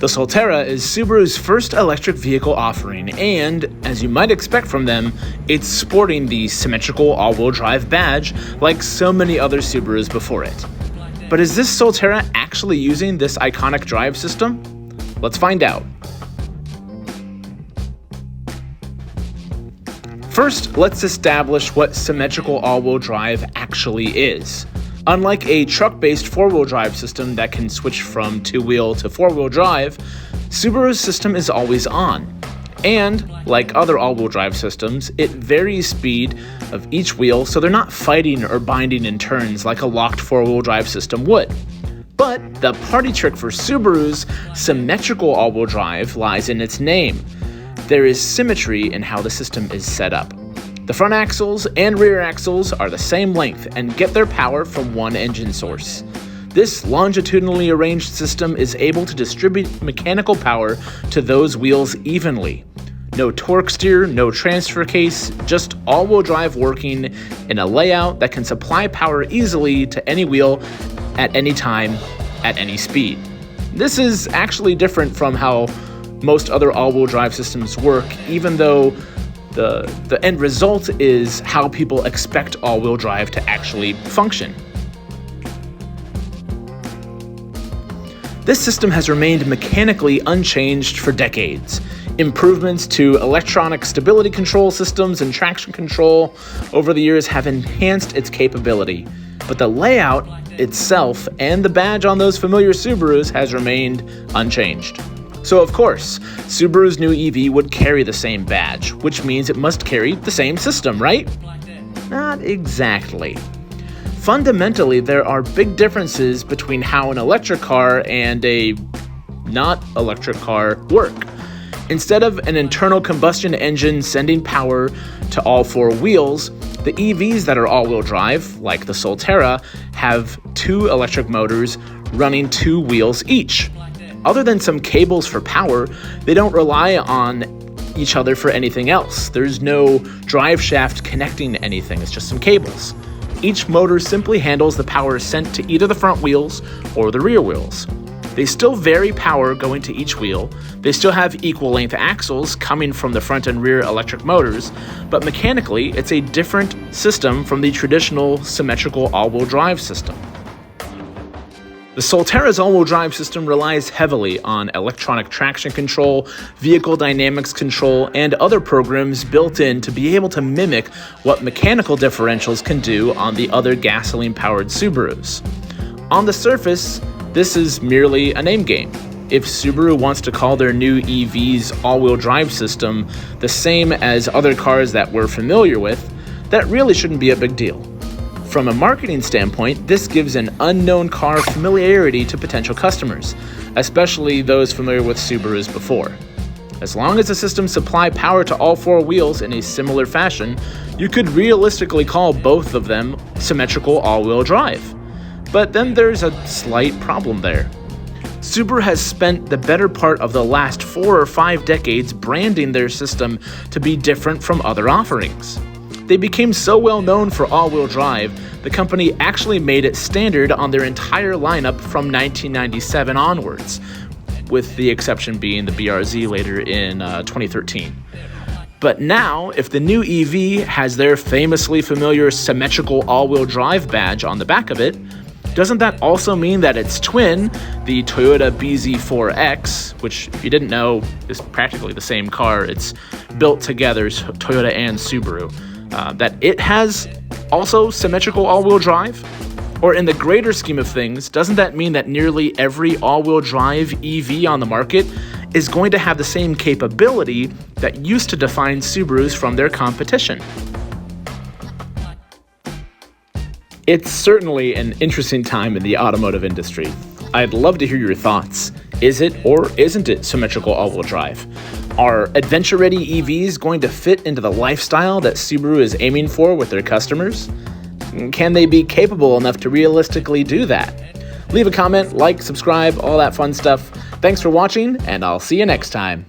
The Solterra is Subaru's first electric vehicle offering, and, as you might expect from them, it's sporting the symmetrical all-wheel drive badge like so many other Subarus before it. But is this Solterra actually using this iconic drive system? Let's find out. First, let's establish what symmetrical all-wheel drive actually is. Unlike a truck-based four-wheel drive system that can switch from two-wheel to four-wheel drive, Subaru's system is always on. And, like other all-wheel drive systems, it varies speed of each wheel so they're not fighting or binding in turns like a locked four-wheel drive system would. But the party trick for Subaru's symmetrical all-wheel drive lies in its name. There is symmetry in how the system is set up. The front axles and rear axles are the same length and get their power from one engine source. This longitudinally arranged system is able to distribute mechanical power to those wheels evenly. No torque steer, no transfer case, just all-wheel drive working in a layout that can supply power easily to any wheel at any time, at any speed. This is actually different from how most other all-wheel drive systems work, even though the end result is how people expect all-wheel drive to actually function. This system has remained mechanically unchanged for decades. Improvements to electronic stability control systems and traction control over the years have enhanced its capability, but the layout itself and the badge on those familiar Subarus has remained unchanged. So of course, Subaru's new EV would carry the same badge, which means it must carry the same system, right? Not exactly. Fundamentally, there are big differences between how an electric car and a not electric car work. Instead of an internal combustion engine sending power to all four wheels, the EVs that are all-wheel drive, like the Solterra, have two electric motors running two wheels each. Other than some cables for power, they don't rely on each other for anything else. There's no drive shaft connecting anything, it's just some cables. Each motor simply handles the power sent to either the front wheels or the rear wheels. They still vary power going to each wheel, they still have equal length axles coming from the front and rear electric motors, but mechanically it's a different system from the traditional symmetrical all-wheel drive system. The Solterra's all-wheel drive system relies heavily on electronic traction control, vehicle dynamics control, and other programs built in to be able to mimic what mechanical differentials can do on the other gasoline-powered Subarus. On the surface, this is merely a name game. If Subaru wants to call their new EV's all-wheel drive system the same as other cars that we're familiar with, that really shouldn't be a big deal. From a marketing standpoint, this gives an unknown car familiarity to potential customers, especially those familiar with Subarus before. As long as the systems supply power to all four wheels in a similar fashion, you could realistically call both of them symmetrical all-wheel drive. But then there's a slight problem there. Subaru has spent the better part of the last 4 or 5 decades branding their system to be different from other offerings. They became so well known for all-wheel drive, the company actually made it standard on their entire lineup from 1997 onwards, with the exception being the BRZ later in 2013. But now, if the new EV has their famously familiar symmetrical all-wheel drive badge on the back of it, doesn't that also mean that its twin, the Toyota BZ4X, which if you didn't know is practically the same car, it's built together, Toyota and Subaru, that it has also symmetrical all-wheel drive? Or in the greater scheme of things, doesn't that mean that nearly every all-wheel drive EV on the market is going to have the same capability that used to define Subarus from their competition? It's certainly an interesting time in the automotive industry. I'd love to hear your thoughts. Is it or isn't it symmetrical all-wheel drive? Are adventure-ready EVs going to fit into the lifestyle that Subaru is aiming for with their customers? Can they be capable enough to realistically do that? Leave a comment, like, subscribe, all that fun stuff. Thanks for watching, and I'll see you next time.